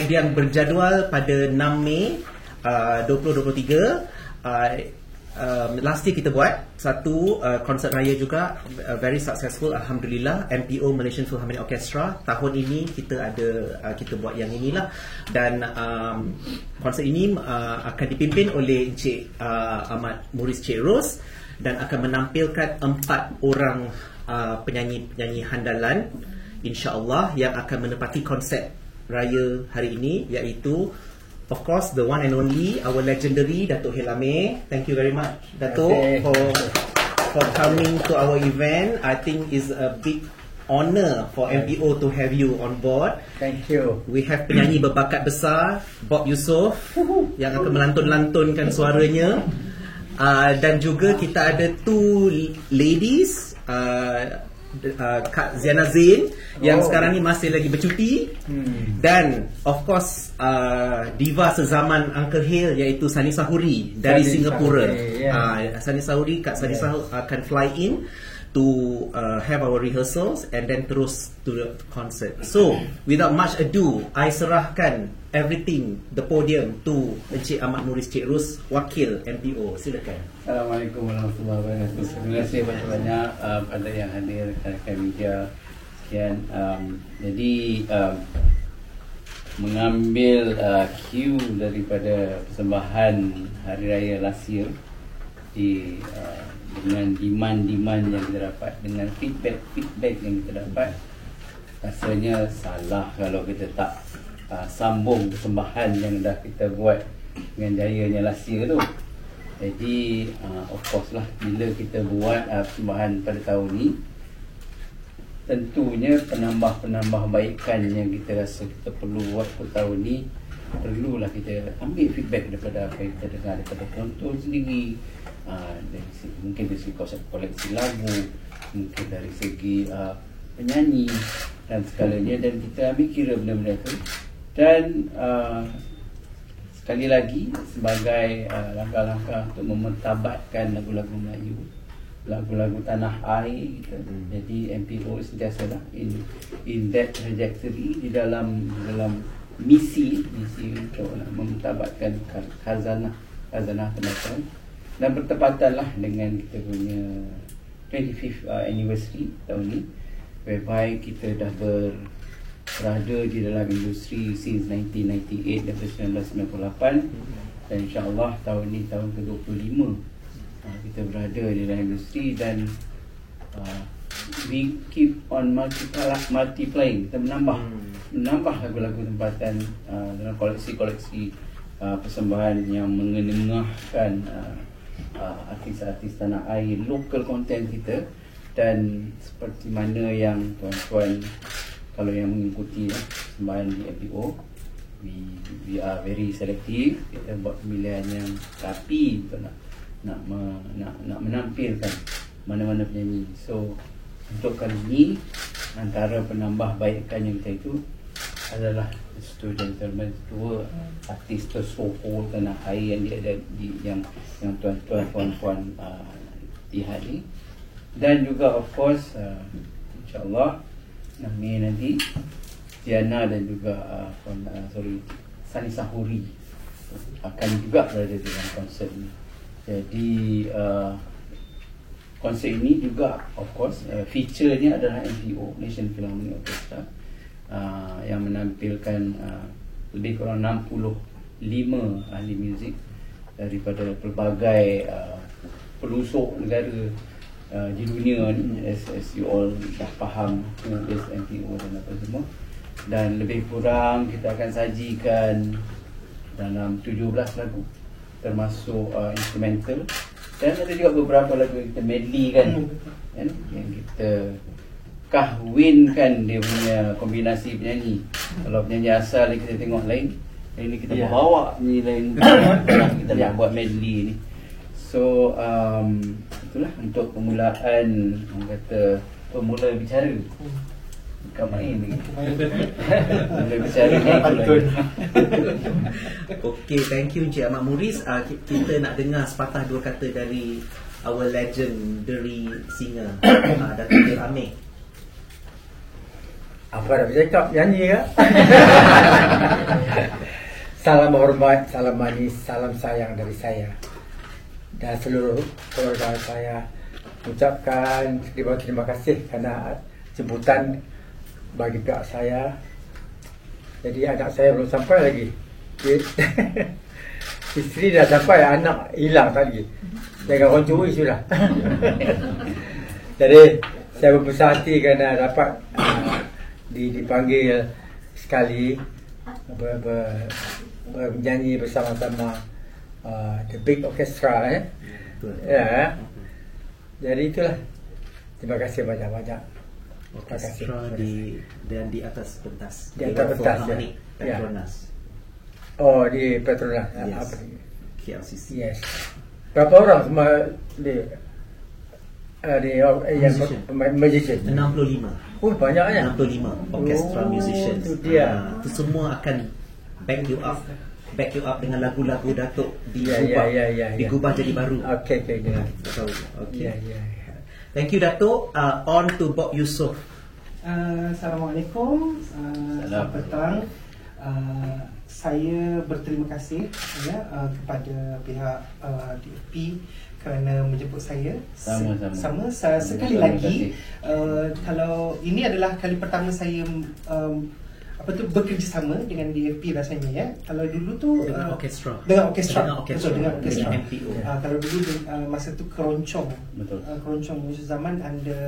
yang berjadual pada 6 Mei 2023. Last year kita buat satu konsert raya juga, very successful, Alhamdulillah, MPO, Malaysian Philharmonic Orchestra. Tahun ini kita kita buat yang inilah, dan konsert ini akan dipimpin oleh Encik Ahmad Muris Cik Ros, dan akan menampilkan 4 orang penyanyi-penyanyi handalan, insya-Allah, yang akan menepati konsep raya hari ini, iaitu of course the one and only our legendary Dato' Helame. Thank you very much, Dato', for coming to our event. I think is a big honor for MPO to have you on board. Thank you. We have penyanyi berbakat besar, Bob Yusof, yang akan melantun-lantunkan suaranya, dan juga kita ada 2 ladies, Kak Ziana Zain yang sekarang ni masih lagi bercuti, dan of course diva sezaman Uncle Hale, iaitu Sani Sahuri dari Singapura. Sani Sahuri, Kak Sani Sahuri akan fly in to have our rehearsals and then terus to the concert. So without much ado, I serahkan everything, the podium, to Encik Ahmad Muris Cik Ros, Wakil MPO. Silakan. Assalamualaikum warahmatullahi wabarakatuh. Terima kasih banyak-banyak pada yang hadir, rekan-rekan media sekian. Jadi mengambil cue daripada persembahan Hari Raya last year dengan demand yang kita dapat, dengan feedback yang kita dapat, rasanya salah kalau kita tak sambung persembahan yang dah kita buat dengan jayanya last year tu. Jadi of course lah, bila kita buat persembahan pada tahun ni, tentunya penambah-baikan yang kita rasa kita perlu buat pada tahun ni, perlulah kita ambil feedback daripada apa yang kita dengar daripada penonton sendiri, mungkin dari segi koleksi lagu, mungkin dari segi penyanyi dan segalanya, dan kita ambil kira benda-benda itu. Dan sekali lagi, sebagai langkah-langkah untuk memertabatkan lagu-lagu Melayu, lagu-lagu tanah air kita, jadi MPO sentiasalah in that trajectory, di dalam misi untuk memertabatkan khazanah penonton. Dan bertepatanlah dengan kita punya 25th anniversary tahun ni, whereby kita dah berada di dalam industri since 1998 dan 1998, dan insyaAllah tahun ni tahun ke-25 kita berada di dalam industri, dan we keep on multiplying. Kita menambah lagu-lagu tempatan dalam koleksi persembahan yang mengenengahkan artis-artis tanah air, local content kita. Dan seperti mana yang tuan-tuan, kalau yang mengikuti persembahan di MPO, we are very selective. Kita buat pemilihan yang rapi untuk nak menampilkan mana-mana penyanyi. So untuk kali ini, antara penambahbaikan yang kita itu adalah Mr. Gentleman, 2 artis tersohor tanah air yang tuan-tuan, puan-puan lihat ni. Dan juga of course insyaAllah 6 Mei nanti Diana dan juga Sani Sahuri akan juga berada dalam konsert ni. Jadi konsert ini juga of course feature-nya adalah MPO, Malaysian Philharmonic Orchestra, yang menampilkan lebih kurang 65 ahli muzik daripada pelbagai pelosok negara di dunia ni, as you all dah faham who is MPO dan apa semua. Dan lebih kurang kita akan sajikan dalam 17 lagu, termasuk instrumental, dan ada juga beberapa lagu yang kita medley kan, yang kita kahwinkan dia punya kombinasi penyanyi. Kalau penyanyi asal kita tengok lain, ini kita bawa ni lain, kita nak buat medley ni. So itulah untuk permulaan, orang kata pemula bicara, bukan main lagi. Pemula bicara ni Okay, thank you Encik Ahmad Muris. Kita nak dengar sepatah 2 kata dari our legendary singer, Dato' Amir. Apa dah bercakap, nyanyi ke? Salam hormat, salam manis, salam sayang dari saya dan seluruh keluarga saya. Ucapkan terima kasih kerana jemputan bagi pihak saya. Jadi anak saya belum sampai lagi. Isteri dah sampai, anak hilang tadi. Jangan orang curi sudah. Jadi saya berbesar hati kerana dapat dipanggil sekali menyanyi bersama-sama The Big Orchestra ya. Jadi itulah. Terima kasih banyak-banyak. Orkestra dan di atas pentas. Di atas pentas ya. Petronas. Oh, di Petronas. Yes. Apa ni? KLCC. Yes. Berapa orang semua di yang musician? 65. Oh, banyaknya. 65 orchestra musicians. Itu dia. Itu semua akan back you up dengan lagu-lagu Datuk digubah jadi baru. Okey. Okay. Ya. Thank you Datuk. On to Bob Yusof. Assalamualaikum. Selamat petang. Saya berterima kasih kepada pihak DFP kerana menjemput saya. Sama-sama. Sekali lagi, kalau ini adalah kali pertama saya bekerjasama dengan DFP rasanya ya. Kalau dulu tu Dengan orkestra. Betul, dengan orkestra. MPO. Kalau dulu masa tu keroncong. Betul. Keroncong musim zaman under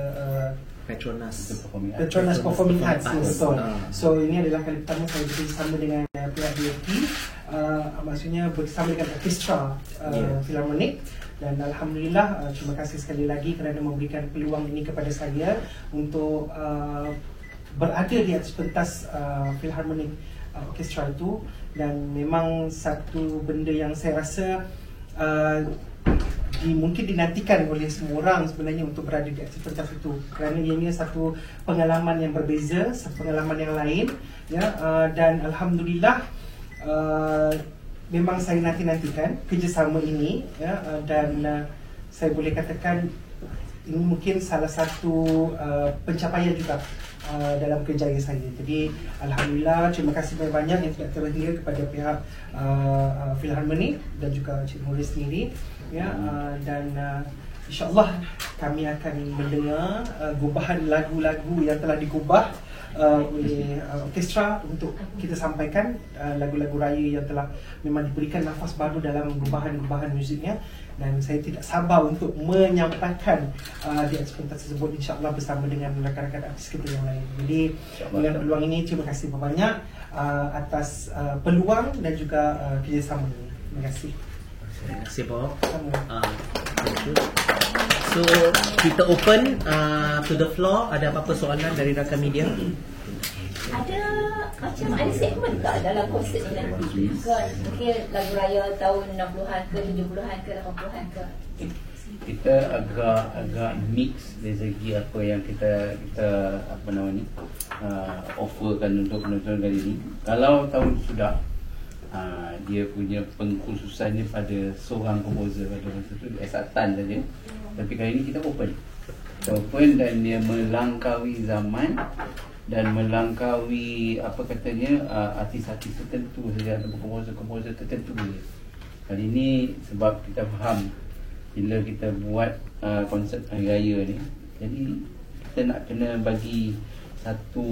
Petronas. Petronas Performing Arts. Betul. Ah. So ini adalah kali pertama saya bekerjasama dengan pihak DFP. Maksudnya bersama dengan orkestra Philharmonic. Dan Alhamdulillah, terima kasih sekali lagi kerana memberikan peluang ini kepada saya untuk berada di atas pentas Philharmonic Orchestra itu. Dan memang satu benda yang saya rasa mungkin dinantikan oleh semua orang sebenarnya untuk berada di atas pentas itu, kerana ianya satu pengalaman yang berbeza, satu pengalaman yang lain ya. Dan Alhamdulillah, memang saya nanti-nantikan kerjasama ini ya, dan saya boleh katakan ini mungkin salah satu pencapaian juga dalam kerjaya saya. Jadi Alhamdulillah, terima kasih banyak-banyak yang tidak terhingga kepada pihak Philharmonic dan juga Cik Nuri sendiri ya. Dan insyaAllah kami akan mendengar gubahan lagu-lagu yang telah digubah oleh orkestra untuk kita sampaikan lagu-lagu raya yang telah memang diberikan nafas baru dalam gubahan-gubahan musiknya. Dan saya tidak sabar untuk menyampaikan di atas pentas tersebut insyaAllah bersama dengan rakan-rakan artis kita yang lain. Jadi dengan peluang ini, terima kasih banyak atas peluang dan juga kerjasama ini. Terima kasih. Terima kasih Bob. Sama. So kita open to the floor. Ada apa-apa soalan dari rakan media? Ada macam ada segmen tak dalam konsert ni nanti? Mungkin lagu raya tahun 60-an ke 70-an ke 80-an ke? Kita agak mix dari segi apa yang kita apa nama ni offerkan untuk penonton kali ni. Kalau tahun sudah dia punya pengkhususannya pada seorang komposer pada masa tu Esatan saja. Tapi kali ni kita open dan dia melangkaui zaman dan melangkaui apa katanya artis-artis tertentu saja atau komposer tertentu saja. Kali ni sebab kita faham bila kita buat konsert hari raya ni, jadi kita nak kena bagi satu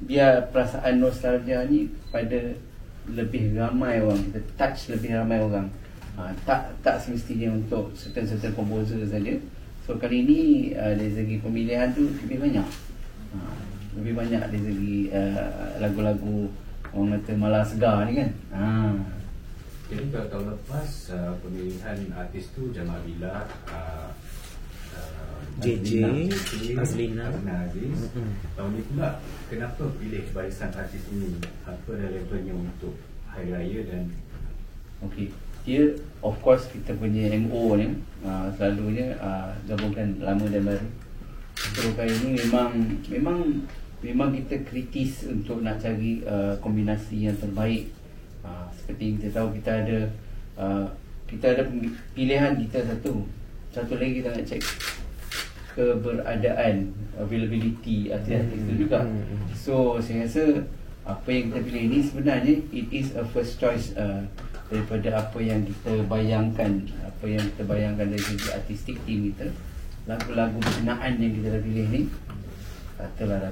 biar perasaan nostalgia ni pada lebih ramai orang, kita touch lebih ramai orang. Tak semestinya untuk certain komposer saja. So kali ni dari segi pemilihan tu lebih banyak. Lebih banyak dari segi lagu-lagu orang kata malas segar ni kan. Jadi kalau tahun lepas pemilihan artis tu Jamal Bila, JJ, Azlina Aziz. Tahun ni pula kenapa pilih barisan artis ini? Apa relevannya untuk hari raya dan okey. Dia of course kita punya MO ni selalunya gabungkan lama dan baru. So kali ni memang kita kritis untuk nak cari kombinasi yang terbaik. Seperti kita tahu kita ada pilihan kita satu lagi kita nak check keberadaan availability artis-artis itu juga. So saya rasa apa yang kita pilih ini sebenarnya it is a first choice daripada apa yang kita bayangkan, dari segi artistik team kita. Lagu-lagu berkenaan yang kita dah pilih ni, katalah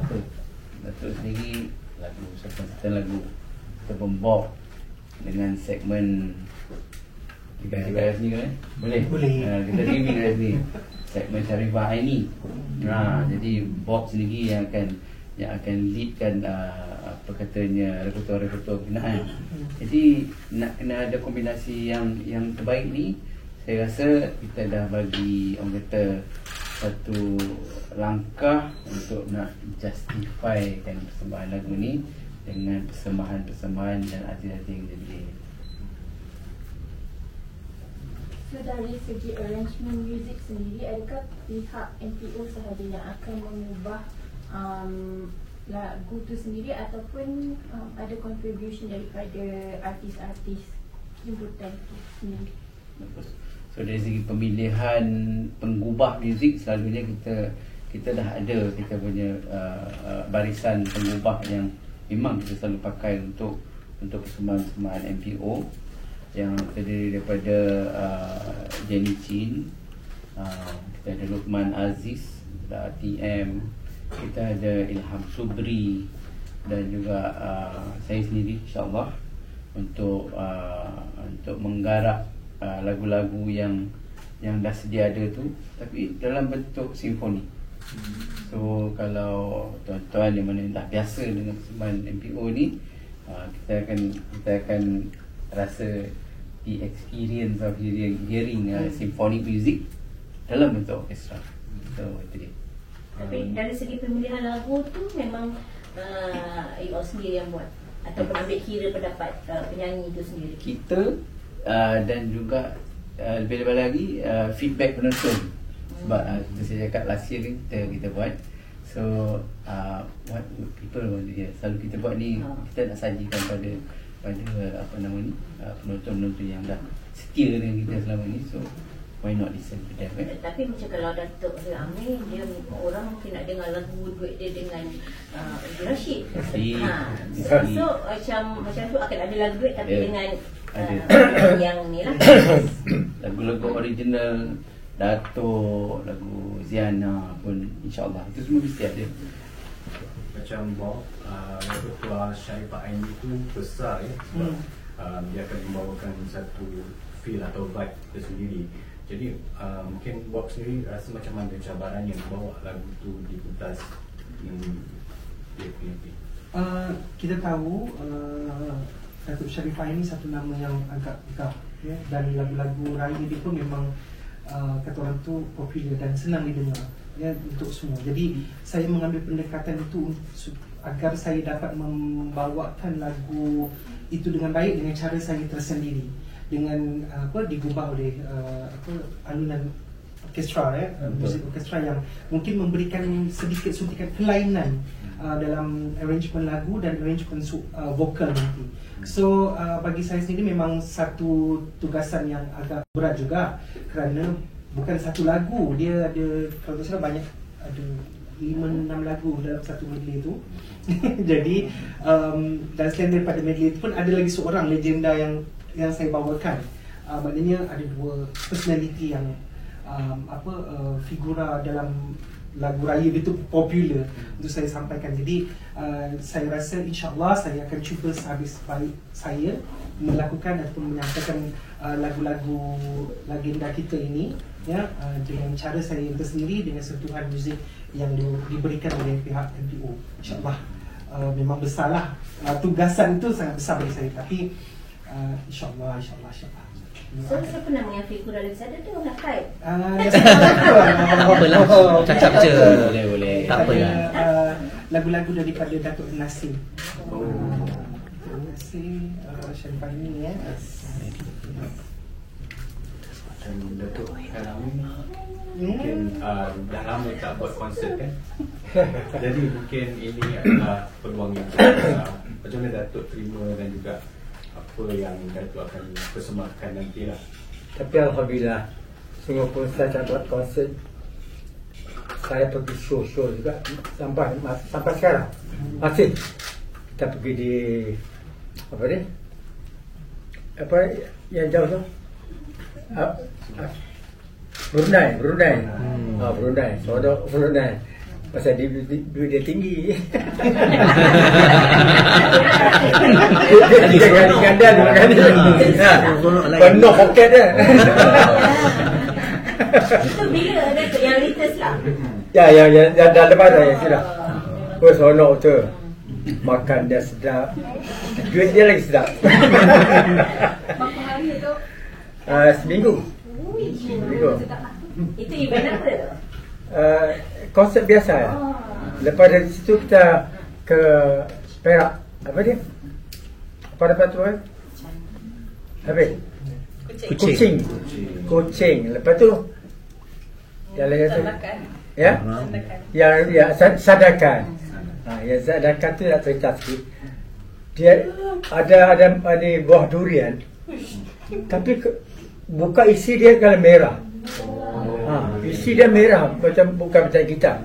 Datuk sendiri lagu lagu terbembok dengan segmen kita kat sini kan? Boleh? Kita remix kat sini segmen Sharifah Aini. Jadi Bob sendiri yang akan leadkan apa katanya repertoire berkenaan. Jadi nak kena ada kombinasi yang terbaik ni. Saya rasa kita dah bagi orang kata satu langkah untuk nak justifykan persembahan lagu ni dengan persembahan dan artis-artis yang kita pilih. So dari segi arrangement music sendiri, adakah pihak NPO sahaja yang akan mengubah lagu tu sendiri ataupun ada contribution daripada artis-artis jemputan tu sendiri? So dari segi pemilihan pengubah muzik, selalunya kita dah ada kita punya barisan pengubah yang memang kita selalu pakai untuk persembahan MPO yang terdiri daripada Jenny Chin, kita ada Luqman Aziz, kita ada TM, kita ada Ilham Subri dan juga saya sendiri insyaAllah untuk menggarap lagu-lagu yang dah sedia ada tu tapi dalam bentuk simfoni. So kalau tuan-tuan yang mana dah biasa dengan persembahan MPO ni, kita akan rasa the experience of hearing symphonic music dalam bentuk orkestra. So itu dia. Tapi dari segi pemilihan lagu tu memang Iqbal sendiri yang buat ataupun ambil kira pendapat penyanyi itu sendiri? Kita dan juga lebih-lebih lagi feedback penonton. Sebab saya cakap last year kita buat. So what would people want to hear? Selalu kita buat ni kita nak sajikan pada apa nama ni penonton-penonton yang dah setia dengan kita selama ni. So why not listen to them, Tapi macam kalau Datuk Amir, dia orang mungkin nak dengar lagu duet dia dengan Abdul Rashid. So macam tu akan ada lagu duet tapi dengan yang ni lah. Lagu-lagu original Datuk, lagu Ziana pun insyaAllah itu semua mesti ada. Macam Bob, repertoire Sharifah Aini tu besar sebab dia akan membawakan satu feel atau vibe tersendiri. Jadi mungkin Bob sendiri rasa macam mana cabarannya membawa lagu tu di pentas DPNP? Kita tahu Datuk Sharifah ini satu nama yang agak tegak, ya, dan lagu-lagu raya dia pun memang kata orang tu popular dan senang didengar, ya, untuk semua. Jadi saya mengambil pendekatan itu agar saya dapat membawakan lagu itu dengan baik dengan cara saya tersendiri, dengan digubah oleh alunan orkestra, muzik orkestra yang mungkin memberikan sedikit suntikan kelainan dalam arrangement lagu dan arrangement vokal nanti. So bagi saya sendiri memang satu tugasan yang agak berat juga kerana bukan satu lagu, dia ada, kalau tak salah banyak, ada 5-6 lagu dalam satu medley tu. Jadi dan selain daripada medley itu pun ada lagi seorang legenda yang saya bawakan. Maknanya ada 2 personality yang figura dalam lagu raya itu popular untuk saya sampaikan. Jadi saya rasa insyaAllah saya akan cuba sehabis baik saya melakukan ataupun menyampaikan lagu-lagu legenda kita ini, ya, dengan cara saya tersendiri dengan sentuhan muzik yang diberikan oleh pihak NPO. InsyaAllah memang besarlah tugasan itu, sangat besar bagi saya, tapi InsyaAllah. So siapa nama yang figura lagi? Saya ada orang nak kait. Tak apalah, cakap je. Boleh. Tak apa lah. Lagu-lagu daripada Datuk Nasir. Nasir Sharifah ini, ya. Macam Datuk Amin mungkin dah lama tak buat konsert kan. Jadi mungkin ini adalah peluang yang besar. Macam mana Datuk terima dan juga apa yang Datuk akan persembahkan nanti lah. Tapi Alhamdulillah, sungguh pun saya tak buat konsert saya pergi show juga sampai sekarang masih kita pergi di apa yang jauh tu Brunei Sonok Brunei pasal duit dia tinggi. Dia kali ganda penuh poket dia. Itu bila ada yang latest lah. Ya, yang dah lepas dah yang sudah. Sonok tu makan dia sedap, duit dia lagi sedap. Berapa hari tu? Seminggu. Itu event apa tu? Konsep biasa ya. Lepas dari situ kita ke Perak. Apa dia? Apa dapat tu kan? Habis? Kucing. Lepas tu yang lain tu. Ya? Ya, Sadakan. Yang Sadakan tu nak cerita sikit. Dia ada buah durian. Tapi buka isi dia kalau merah. Isi dia merah, bukan macam kita.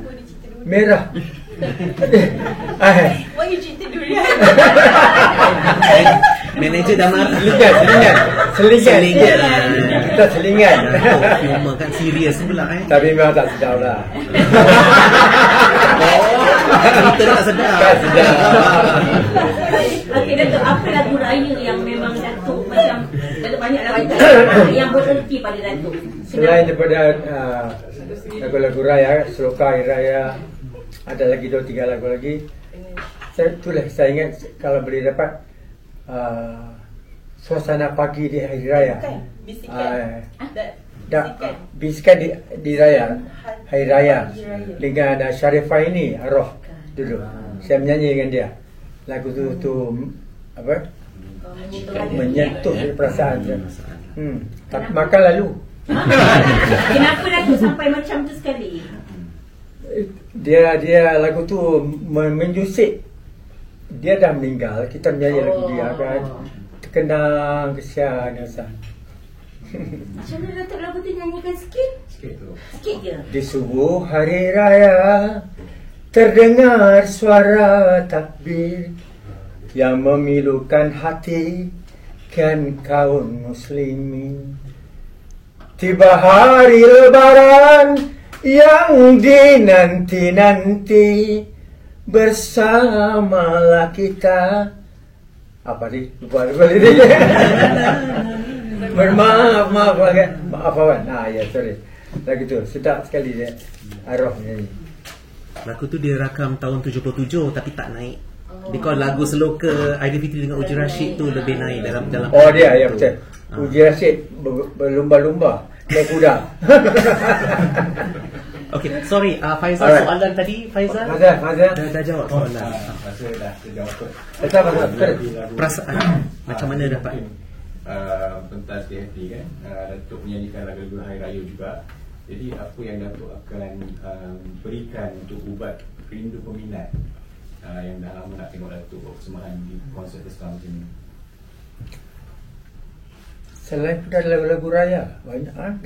Merah. Why you cerita durian? Manager dah marah. Selingan. Kita selingan. Humor kan serius pula Tapi memang tak sedap lah. Kita tak sedap. Okey Datuk, apa lagu raya yang memang Datuk macam Datuk banyak lagu yang bererti pada Datuk? Selain daripada lagu-lagu raya, Seloka Hari Raya, ada lagi 2-3 lagu lagi. Saya ingat kalau boleh dapat suasana pagi di Hari Raya. Bisikan di raya, Hari Raya dengan Sharifah ini arwah dulu. Saya menyanyi dengan dia. Lagu tu apa? Menyentuh perasaan dia. Makan lalu. Kenapa Datuk sampai macam tu sekali? Dia lagu tu menyusik. Dia dah meninggal, kita menyanyi lagu dia kan. Terkenang, kesian rasa. Macam mana Datuk lagu tu nyanyikan sikit? Sikit je. Di subuh hari raya terdengar suara takbir yang memilukan hati kan kaum muslimin. Tiba hari lebaran yang dinanti-nanti, bersamalah kita. Apa ni? Lupa ni. Maaf Awan. Ya, sorry. Lagu tu sedap sekali dia. Arwah nyanyi. Lagu tu dia rakam tahun 77 tapi tak naik. Because lagu Seloka Aidilfitri dengan Uji Rashid tu lebih naik dalam Oh dia, ya betul. Uji Rashid berlumba-lumba naik kuda. Okay, sorry, Faizal, Alright. soalan tadi Faizal Faizal. dah jawab soalan. Rasa dah terjawab kot. Perasaan macam mana dapat pentas DFT kan, Datuk menyanyikan lagu-lagu Hari Raya juga. Jadi apa yang Datuk akan berikan untuk ubat rindu peminat yang dah lama nak tengok Datuk persembahan di konsert festival macam ni? Selain pada lagu-lagu raya, banyak kan?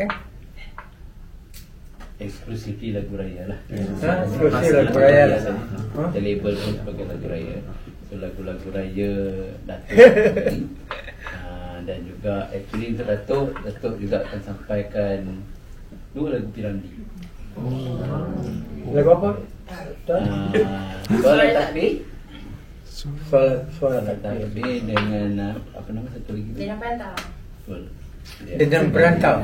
Eksklusifly lagu raya lah. Eksklusif lagu raya lah. Kita label pun sebagai lagu raya. So lagu-lagu raya Datuk dan juga actually untuk Datuk juga akan sampaikan 2 lagu Piramli. Lagu apa? Soalan takbir. Soalan Takbir dengan apa nama satu lagi? Dendam Perantau. Betul. Dendam Perantau.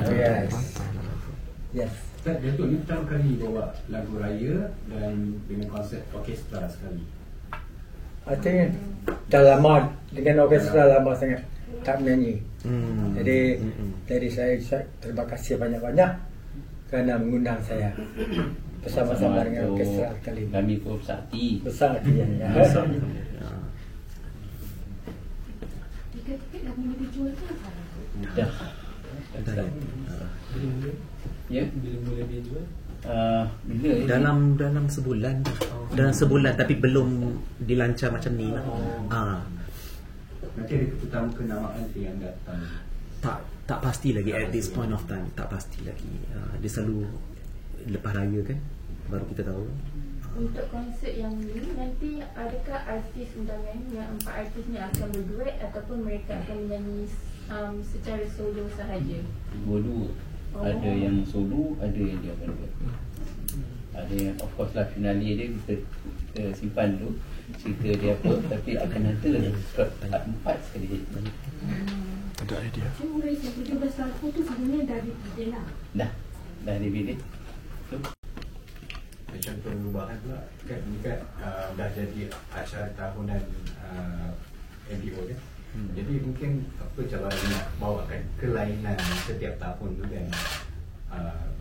Yes. Datuk ni pertama kali bawa lagu raya dan dengan konsep orkestra sekali. Artinya dah lama dengan orkestra lama sangat tak menyanyi. Jadi saya terima kasih banyak-banyak kerana mengundang saya bersama-sama dengan orkestra kali ini. Kami pun bersakti. Besar dia. Tiket-tiket dah boleh dijual ke? Dah. Ya, Bila mula dia jual? bila ini? dalam sebulan. Dalam sebulan tapi belum dilancar macam ni lah. Nanti ada pertama kenamaan yang datang. Tak pasti lagi at this point of time, tak pasti lagi. Dia selalu lepas raya kan. baru kita tahu. Untuk konsert yang ni, nanti adakah artis undangan yang 4 artis ni akan berduet ataupun mereka akan menyanyi secara solo sahaja? Dua-dua. Ada yang solo, ada yang dia akan buat. Ada yang of course lah finale dia kita simpan tu cerita dia apa, tapi akan ada slot 4 sekali. Ada idea. Saya mulai 17 lagu tu sebenarnya dah dipilih lah. Dah dipilih. Macam perubahan pula kan, ni kan dah jadi acara tahunan MPO kan. Jadi mungkin apa cabaran nak bawakan kelainan setiap tahun tu kan,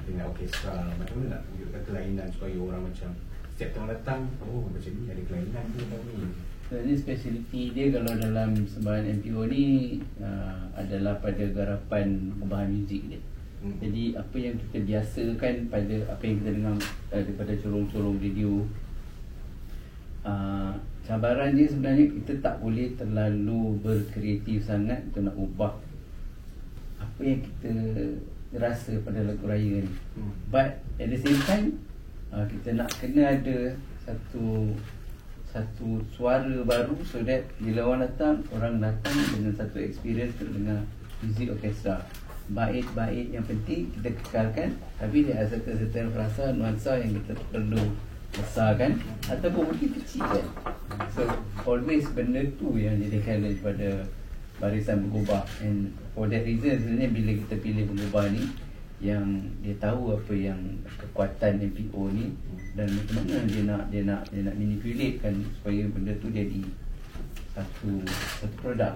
dengan orkestra, macam mana nak tunjukkan kelainan supaya orang macam setiap tahun datang, oh macam ni ada kelainan tu ni. Sebenarnya speciality dia kalau dalam sembahyang MPO ni adalah pada garapan perubahan muzik dia. Jadi apa yang kita biasakan pada apa yang kita dengar daripada corong-corong radio, cabaran dia sebenarnya kita tak boleh terlalu berkreatif sangat untuk nak ubah apa yang kita rasa pada lagu raya ni. But at the same time kita nak kena ada satu suara baru, so that bila orang datang dengan satu experience untuk dengar muzik orkestra. Bait-bait yang penting kita kekalkan, tapi dia ada certain rasa nuansa yang kita perlu besarkan ataupun mungkin kecilkan. So always benda tu yang jadikan daripada barisan berubah. And for that reason sebenarnya bila kita pilih berubah ni, yang dia tahu apa yang kekuatan MPO ni dan macam mana dia nak manipulatekan supaya benda tu jadi satu produk.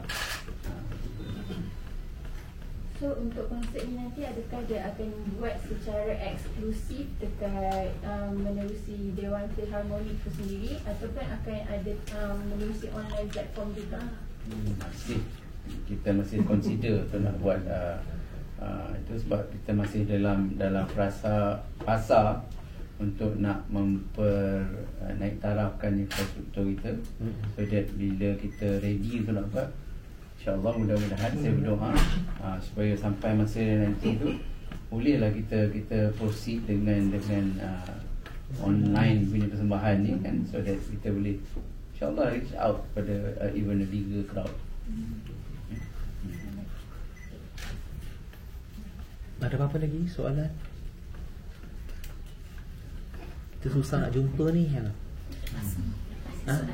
So untuk konsert ni nanti adakah dia akan buat secara eksklusif dekat menerusi Dewan Philharmonic itu sendiri ataupun akan ada menerusi online platform juga? Kita masih consider untuk nak buat itu sebab kita masih dalam pasar untuk nak naik tarafkan infrastruktur kita, so that bila kita ready untuk nak buat, InsyaAllah mudah-mudahan saya berdoa supaya sampai masa nanti tu bolehlah kita proceed dengan online punya persembahan ni kan, so that kita boleh InsyaAllah reach out pada even a bigger crowd. Ada apa-apa lagi soalan? Kita susah nak jumpa ni kan?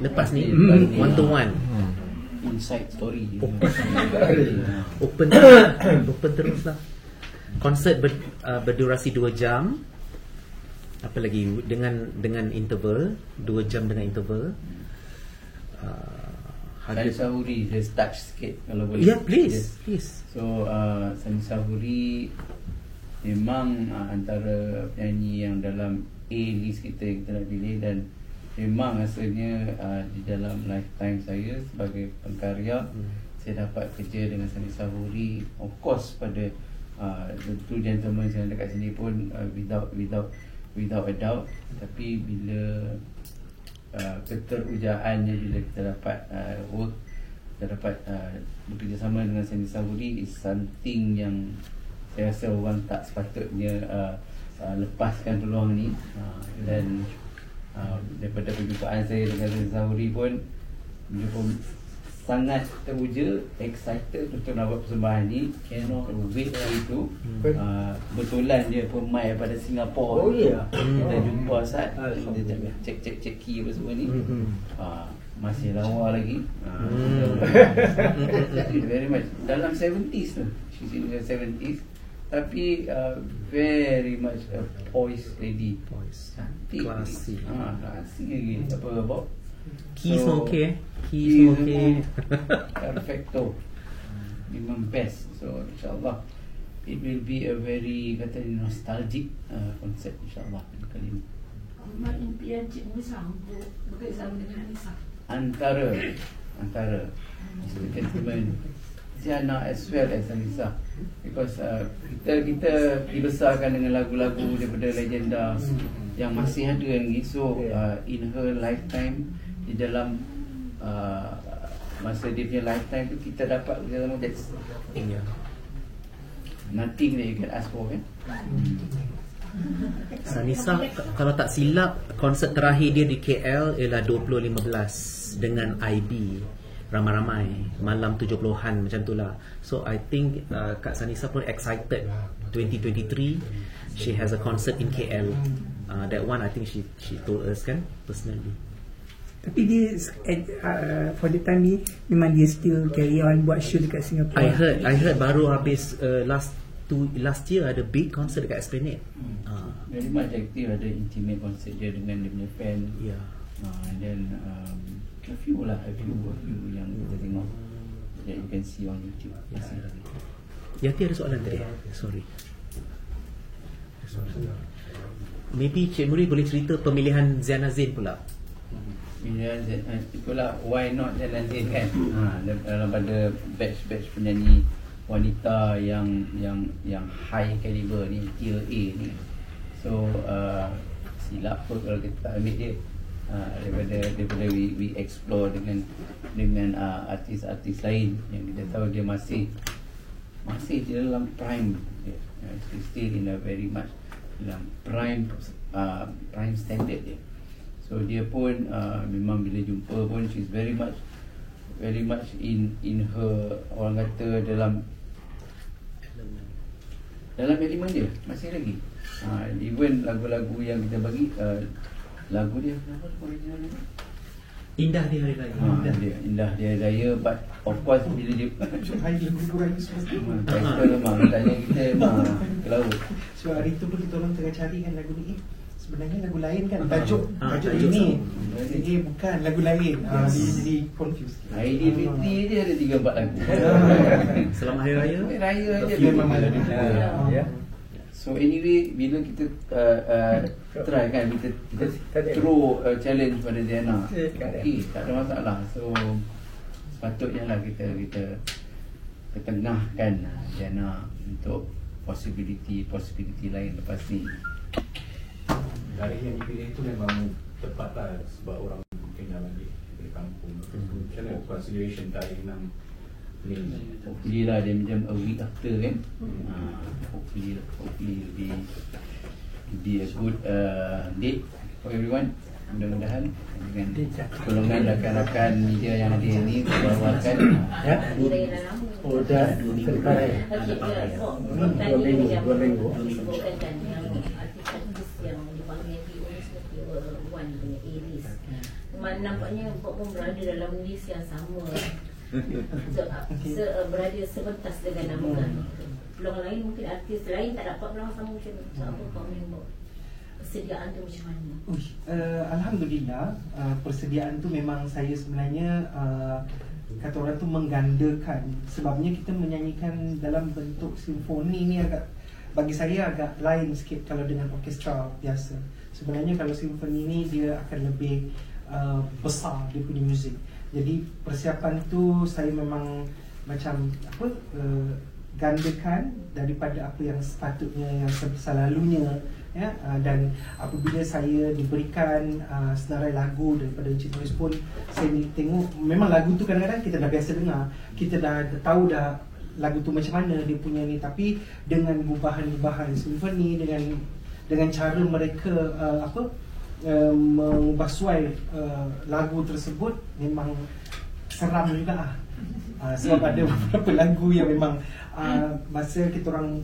Lepas ni one to one. Inside story. Open terus lah. Konsert berdurasi 2 jam. Apa lagi dengan interval 2 jam dengan interval. Sani Sahuri just touch sikit kalau boleh. Yeah, please. So Sani Sahuri memang antara penyanyi yang dalam A list kita nak pilih, dan memang rasanya di dalam lifetime saya sebagai pengkarya saya dapat kerja dengan Sani Sahuri. Of course pada the two gentlemen yang dekat sini pun without a doubt. Tapi bila keterujaannya, bila kita dapat kita dapat bekerjasama dengan Sani Sahuri is something yang saya rasa orang tak sepatutnya lepaskan peluang ni. Dan daripada perjumpaan saya dengan Sani Sahuri pun, dia pun sangat teruja, excited untuk nak buat persembahan ni. Cannot wait hari tu. Betulan dia pun mai daripada Singapura. Oh ya. Kita jumpa Ustaz, kita cek key apa semua ni. Masih lawa lagi. Very much dalam 70s tu. She's in the 70s. Tapi very much a poised lady. Cantik. Klasik. Klasik lagi. Apa about? Keys semua okay. Keys semua okay. Perfecto. Memang best. So insyaAllah it will be a very nostalgic concert insyaAllah kali ni. Mak impian Cik Musa untuk bekerjasama dengan Nisa. Antara gentleman Siana as well as Anissa, because kita dibesarkan dengan lagu-lagu daripada legenda yang masih ada lagi. So in her lifetime, di dalam masa dia punya lifetime tu, kita dapat bersama. That's nothing that you can ask for kan. Sanisa kalau tak silap konsert terakhir dia di KL ialah 2015 dengan IB, ramai-ramai malam 70-an macam itulah. So I think Kak Sanisa pun excited 2023 she has a concert in KL. That one I think she told us kan personally. Tapi dia for the time ni memang dia still carry on buat show dekat Singapore. I heard baru habis last year ada big concert dekat Esplanade. Very much active, ada intimate concert dia dengan dia punya fan. Yeah. And then a few yang kita tengok that you can see on YouTube. Yati ada soalan tadi. Sorry. Maybe Cik Muri boleh cerita pemilihan Ziana Zain pula. Itulah why not Ziana Zain kan. Dalam pada batch penyanyi wanita yang high caliber ni, tier A ni. So silap pun kalau kita tak ambil dia. Daripada we explore dengan artis-artis lain yang kita tahu dia masih di dalam prime, still in a very much dalam prime standard dia. So dia pun memang bila jumpa pun she's very much in her, orang kata dalam elemen dia masih lagi. Even lagu-lagu yang kita bagi, lagu dia kenapa original ni? Indah di Hari Raya. Indah di Hari Raya, but of course bila dia Hari kurang semesti. kita memang tanya kita ke laut. So hari tu pun kita orang tengah cari kan lagu ni. Sebenarnya lagu lain kan, tajuk ini. Jadi bukan lagu lain. Jadi confused. Hari Fitri dia ada 3-4 lagu. Selamat Hari Raya. Hari Raya je Memang ada. Ya. So anyway, bila kita try kan, kita throw challenge pada Ziana, okay, tak ada masalah. So sepatutnya lah kita ketengahkan Ziana untuk possibility lain lepas ni. Tarikh yang dipilih itu memang tepat lah sebab orang tinggal lagi dari kampung. Macam mana consideration tarikh 6 ni? Hopefully lah dia macam a week after kan. Hopefully be a good date for everyone. Mudah-mudahan dengan golongan rakan-rakan media yang ada ni bawakan Oh dah terparai. Dua minggu. Nampaknya pun berada dalam list yang sama. Berada sebentas dengan nama. Peluang lain mungkin artis lain tak dapat peluang sama macam tu. Apa komen buat persediaan tu macam mana? Alhamdulillah, persediaan tu memang saya sebenarnya kata orang tu menggandakan. Sebabnya kita menyanyikan dalam bentuk simfoni ni agak, bagi saya agak lain sikit kalau dengan orkestra biasa. Sebenarnya kalau simfoni ni dia akan lebih besar dia punya muzik. Jadi persiapan tu saya memang macam gandakan daripada apa yang sepatutnya, yang selalunya ya. Dan apabila saya diberikan senarai lagu daripada Encik Nuris pun, saya tengok memang lagu tu kadang-kadang kita dah biasa dengar, kita dah tahu dah lagu tu macam mana dia punya ni, tapi dengan gubahan-gubahan simfoni, dengan cara mereka mengubah suai lagu tersebut memang seram juga lah. Sebab ada beberapa lagu yang memang masa kita orang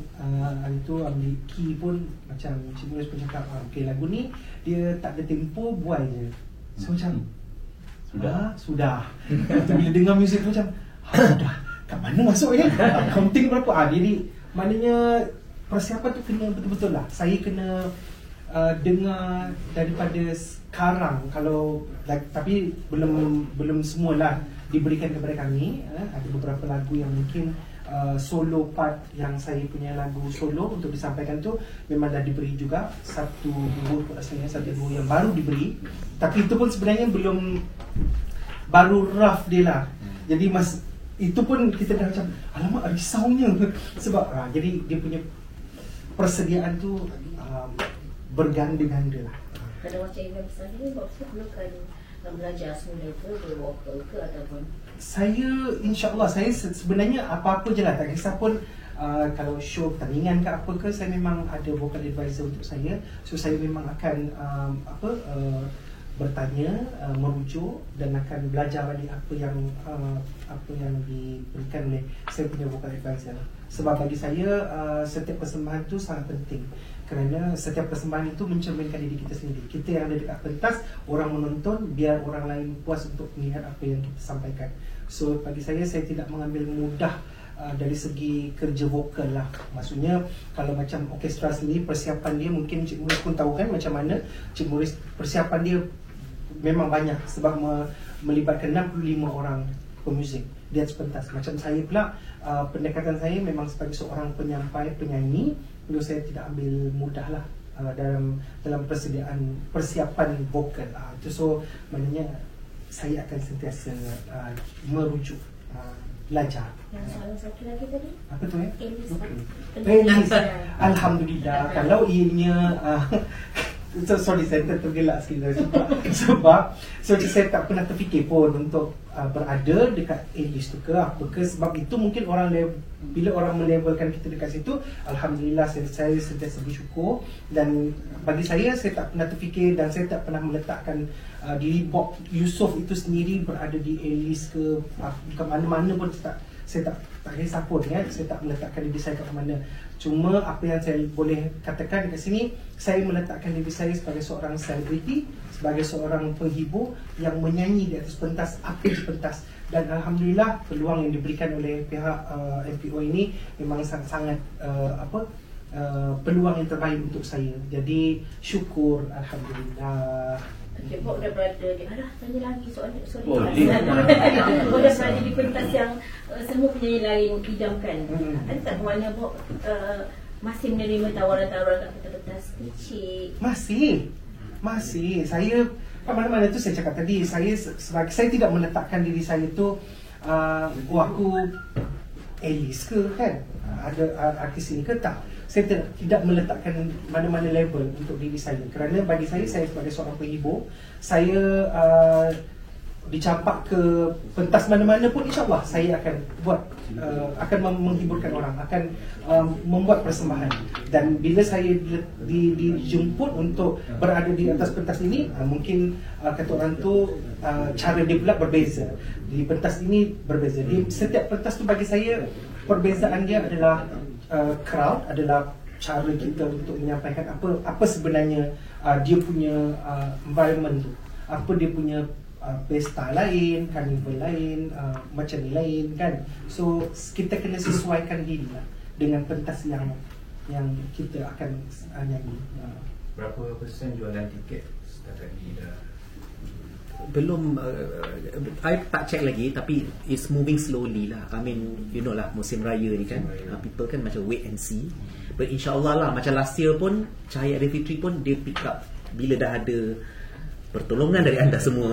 itu ambil key pun macam Cik Nuris pun cakap okay, lagu ni dia tak ada tempo, buai je. So macam sudah bila dengar muzik tu macam sudah kat mana masuk ya, counting berapa jadi maknanya persiapan tu kena betul-betul lah. Saya kena dengar daripada sekarang kalau tapi belum semualah diberikan kepada kami. Ada beberapa lagu yang mungkin solo part yang saya punya lagu solo untuk disampaikan tu memang dah diberi juga satu dua yang baru diberi, tapi itu pun sebenarnya belum, baru rough dia lah. Jadi itu pun kita dah macam alamak risaunya sebab jadi dia punya persediaan tu berganda-ganda lah. Kalau macam event besar ni, Boxer perlukan belajar semula ke, vokal ke ataupun? Saya insya-Allah saya sebenarnya apa-apa je lah, tak kisah pun kalau show pertandingan ke apa ke, saya memang ada vocal advisor untuk saya. So saya memang akan bertanya, merujuk dan akan belajar balik apa yang diberikan oleh saya punya vocal advisor. Sebab bagi saya setiap persembahan tu sangat penting, kerana setiap persembahan itu mencerminkan diri kita sendiri. Kita yang ada dekat pentas, orang menonton, biar orang lain puas untuk melihat apa yang kita sampaikan. So bagi saya tidak mengambil mudah dari segi kerja vokal lah. Maksudnya kalau macam orkestra sendiri, persiapan dia mungkin Cik Muris pun tahu kan macam mana. Cik Muris persiapan dia memang banyak, sebab melibatkan 65 orang pemuzik di atas pentas. Macam saya pula, pendekatan saya memang sebagai seorang penyampai, penyanyi. Lalu saya tidak ambil mudah lah dalam persiapan vokal. So maknanya saya akan sentiasa merujuk, belajar. Yang soalan satu lagi tadi, apa tu Elis. Alhamdulillah. Kalau ianya sorry, saya tergelak sikit sebab saya tak pernah terfikir pun untuk berada dekat A-list tu ke apa ke. Sebab itu mungkin bila orang melabelkan kita dekat situ, Alhamdulillah saya sentiasa bersyukur. Dan bagi saya tak pernah terfikir dan saya tak pernah meletakkan diri Bob Yusof itu sendiri berada di A-list ke mana-mana pun. Saya tak kisah pun kan, saya tak meletakkan diri saya kat mana. Cuma apa yang saya boleh katakan dekat sini, saya meletakkan diri saya sebagai seorang selebriti, sebagai seorang penghibur yang menyanyi di atas pentas, apa di pentas. Dan Alhamdulillah peluang yang diberikan oleh pihak MPO ini memang sangat-sangat peluang yang terbaik untuk saya. Jadi syukur, Alhamdulillah. Okay, Bob dah berada di... tanya lagi soalan. Boleh. Bob dah berada di pentas yang semua penyanyi lain idamkan. Ada tak ke mana Bob masih menerima tawaran-tawaran kat pentas kecil? Masih. Saya kat mana-mana tu saya cakap tadi, saya tidak meletakkan diri saya tu aku Elis ke kan, ada artis ini ke, tak. Saya tidak meletakkan mana-mana level untuk diri saya. Kerana bagi saya sebagai seorang penghibur, saya dicampak ke pentas mana-mana pun, insyaAllah saya akan buat, akan menghiburkan orang, akan membuat persembahan. Dan bila saya dijemput untuk berada di atas pentas ini, mungkin kata orang tu cara dia pula berbeza. Di pentas ini berbeza. Di setiap pentas tu bagi saya perbezaan dia adalah crowd, adalah cara kita untuk menyampaikan apa sebenarnya dia punya environment tu, apa dia punya pesta lain, karnival lain, macam ni lain kan. So kita kena sesuaikan diri lah dengan pentas yang kita akan nyanyi. Berapa persen jualan tiket setakat ni dah? Belum, I tak check lagi, tapi it's moving slowly lah. I mean, you know lah, musim raya ni kan, people kan macam wait and see. But insyaAllah lah, macam last year pun, Cahaya Aidilfitri pun dia pick up bila dah ada pertolongan dari anda semua.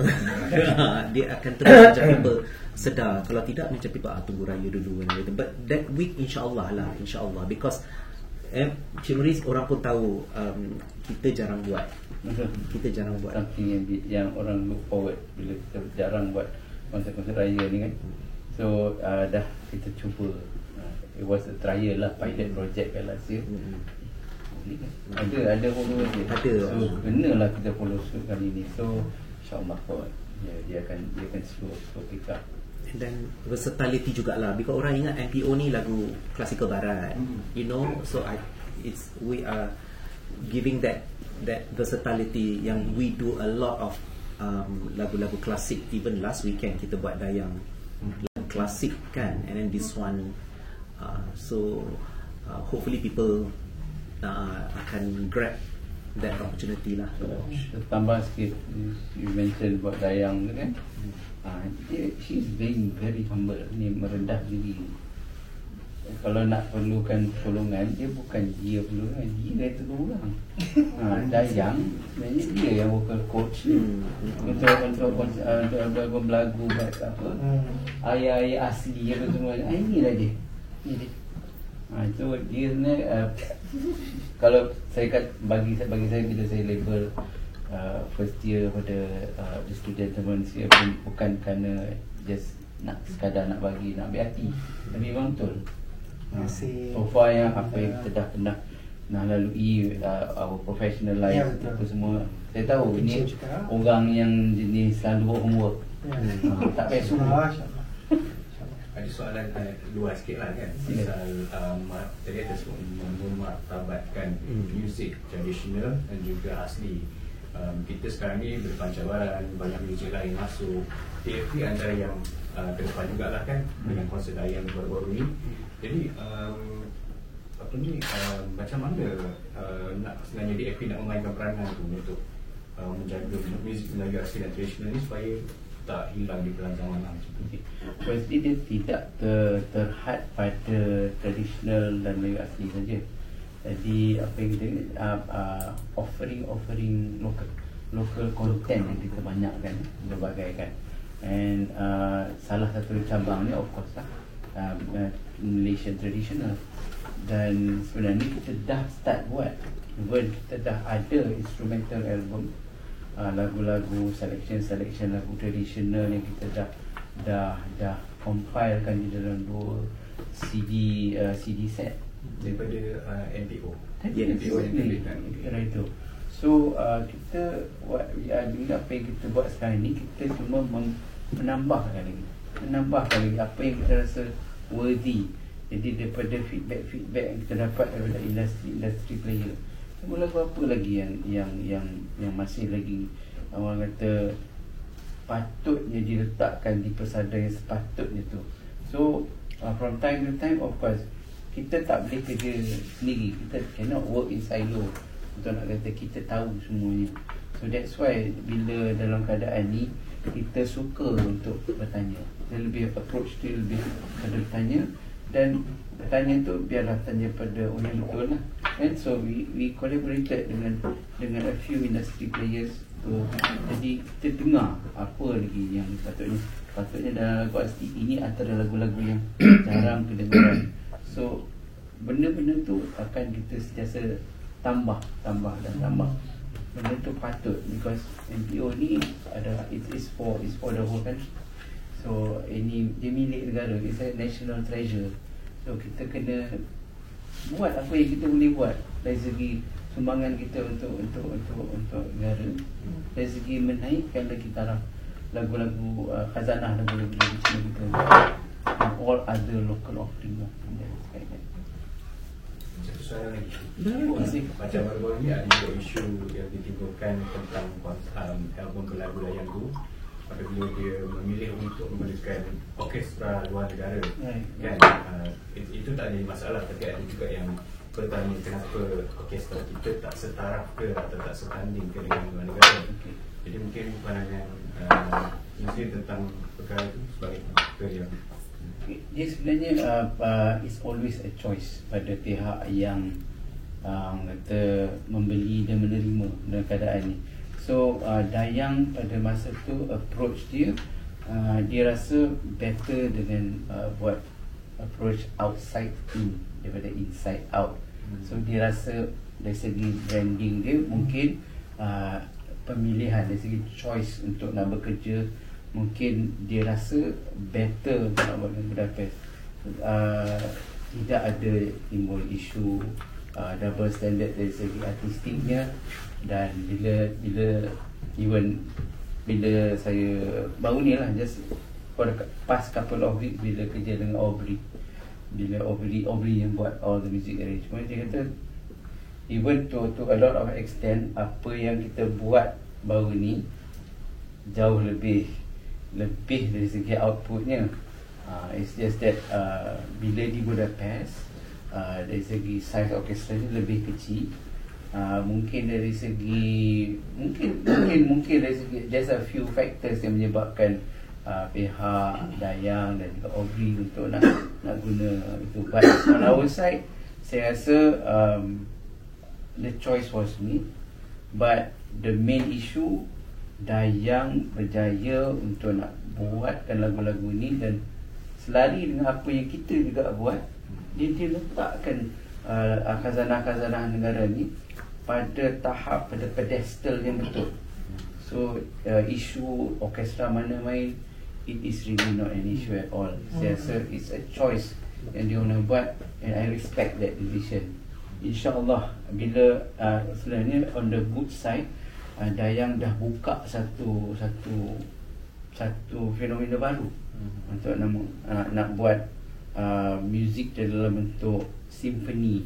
Dia akan terus macam people sedar. Kalau tidak macam people tunggu raya dulu kan. But that week insyaAllah lah, insyaAllah. Because Cik Nuris, orang pun tahu kita jarang buat. Something yang orang look forward bila kita jarang buat konsert-konsert raya ni kan. So dah kita cuba, it was a trial lah, pilot project kan last year. Ada follower dia. So kenalah kita follow suit kali ni. So insyaAllah dia akan slow pick up. Dan versatility jugalah, because orang ingat MPO ni lagu klasikal barat, you know. So we are giving that versatility yang we do a lot of lagu-lagu klasik. Even last weekend kita buat Dayang klasik kan, and then this one hopefully people akan grab that opportunity lah. Tambah sikit, you mention buat Dayang tu kan, she's being very humble ni, merendah diri. Kalau nak perlukan pertolongan, dia bukan dia perlukan, dia kata orang. Dayang sebenarnya dia yang vocal coach, kontrol album lagu apa, ayah asli apa semua. Inilah dia. So dia sebenarnya kalau saya bagi saya bila saya label first year pada the student teman saya pun bukan kerana just nak sekadar nak bagi, nak ambil hati, tapi memang betul So far yang apa yang kita dah pernah lalui our professional life apa semua, saya tahu ini orang yang jenis selalu buat homework, tak payah suruh. Ada soalan luas sikit lah kan. Misal tadi ada memartabatkan muzik tradisional dan juga asli. Kita sekarang ni berpancabaran, banyak muzik lain masuk. TFP antara yang ke depan jugalah kan dengan konsert yang baru-baru ni. Jadi apa ni macam mana nak sebenarnya DFP nak memainkan peranan tu untuk menjaga muzik Melayu asli dan tradisional ni supaya tak hilang di dalam zaman macam tu. Firstly, dia tidak terhad pada tradisional dan Melayu asli saja. Jadi apa yang kita offering local content yang kita banyakkan berbagai kan. And salah satu cabang ni of course lah Malaysian traditional. Dan sebenarnya kita dah start buat, even kita dah ada instrumental album, lagu-lagu selection lagu tradisional yang kita dah compilekan di dalam 2 CD set daripada NPO. NPO yang diberikan itu. So kita apa yang kita buat sekarang ni, kita cuma menambahkan lagi apa yang kita rasa worthy. Jadi daripada feedback yang kita dapat daripada industri player, lagu apa lagi yang masih lagi orang kata patutnya diletakkan di persada yang sepatutnya tu. So from time to time, of course, kita tak boleh kerja sendiri. Kita cannot work in silo untuk nak kata kita tahu semuanya. So that's why bila dalam keadaan ni kita suka untuk bertanya, kita lebih approach dia lebih pada bertanya, dan bertanya tu biarlah tanya pada orang yang betul lah. And so we collaborated dengan a few industry players tu. Jadi kita dengar apa lagi yang patutnya dalam lagu asli ini, antara lagu-lagu yang jarang kedengaran. So benda-benda tu akan kita sentiasa tambah. Benda tu patut, because NPO ni ada it is for the whole country. So ini dia milik negara, it's a national treasure. So kita kena buat apa yang kita boleh buat dari segi sumbangan kita untuk negara, dari segi menaikkan lagi taraf lagu-lagu khazanah, lagu-lagu Cina kita, and all other local offering lah. Satu soalan lagi. Macam baru-baru ni ada isu yang ditimbulkan tentang album berlagu layan tu, apabila dia memilih untuk menggunakan orkestra luar negara, kan? Itu tak ada masalah, tapi ada juga yang bertanya kenapa orkestra kita tak setaraf ke atau tak setanding ke dengan luar negara. Jadi mungkin pandangan Izzy tentang perkara itu sebagai yang dia sebenarnya is always a choice pada pihak yang kata membeli dan menerima dalam keadaan ni. So Dayang pada masa tu approach dia rasa better dengan buat approach outside in daripada inside out. So dia rasa dari segi branding dia mungkin pemilihan dari segi choice untuk nak bekerja, mungkin dia rasa better untuk nak buat dengan Budapest. Tidak ada timbul isu double standard dari segi artistiknya. Dan bila saya baru ni lah, just for the past couple of weeks, bila kerja dengan Aubrey yang buat all the music arrangement, dia kata even to a lot of extent apa yang kita buat baru ni jauh lebih dari segi outputnya. It's just that bila di Budapest dari segi size orchestra ni lebih kecil. Mungkin dari segi mungkin dari segi there's a few factors yang menyebabkan pihak Dayang dan juga Aubrey untuk nak guna itu. But on our side, saya rasa the choice was me, but the main issue Dayang berjaya untuk nak buatkan lagu-lagu ni, dan selari dengan apa yang kita juga buat, dia letakkan khazanah-khazanah negara ni pada tahap, pada pedestal yang betul. So isu orkestra mana main, it is really not an issue at all. Saya rasa it's a choice yang dia nak buat, and I respect that decision. InsyaAllah bila sebenarnya on the good side, Dayang dah buka satu fenomena baru untuk nak buat muzik dalam bentuk simfoni,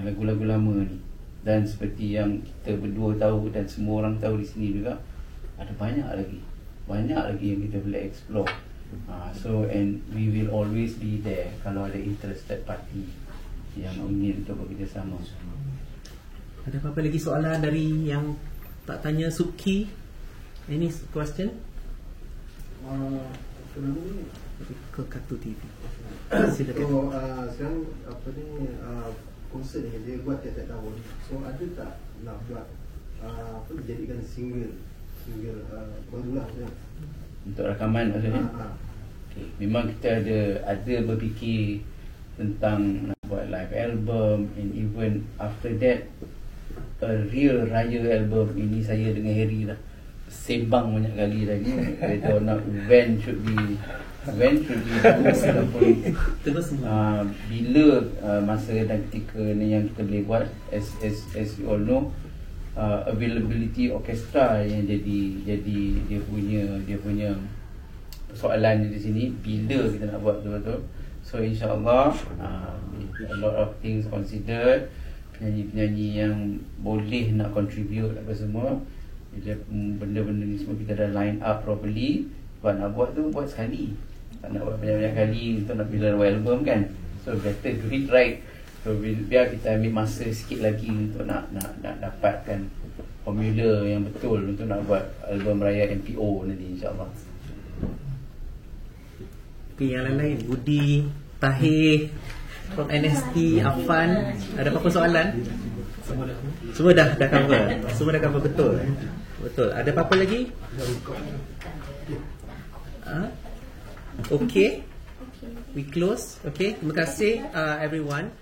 lagu-lagu lama ni. Dan seperti yang kita berdua tahu dan semua orang tahu di sini juga, ada banyak lagi yang kita boleh explore. So and we will always be there kalau ada interested party yang ingin untuk bekerjasama. Ada apa-apa lagi soalan dari yang tak tanya Suki? Any question? Ke Kartu TV. Silakan. Sekarang apa ni, konsert ni dia buat tiap-tiap tahun. So ada tak nak buat apa dijadikan single barulah macam Untuk rakaman maksudnya? Okay. Memang kita ada berfikir tentang nak buat live album, and even after that a real raya album. Ini saya dengan Harry lah sembang banyak kali lagi whether or not when should be bila masa dan ketika ni yang kita boleh buat. As you all know, availability orkestra yang jadi dia punya soalan di sini, bila kita nak buat betul-betul. So insyaAllah a lot of things considered, penyanyi-penyanyi yang boleh nak contribute apa semua, bila benda-benda ni semua kita dah line up properly. Sebab nak buat tu buat sekali, tak nak buat banyak-banyak kali untuk nak bila album kan. So better do it right. So biar kita ambil masa sikit lagi untuk nak dapatkan formula yang betul untuk nak buat album raya MPO nanti insyaAllah. Okay, yang lain-lain, Budi, Tahir from NST, Afan, ada apa-apa soalan? Semua dah cover. Semua dah cover betul. Betul. Ada apa-apa lagi? Okay. We close. Okay. Terima kasih everyone.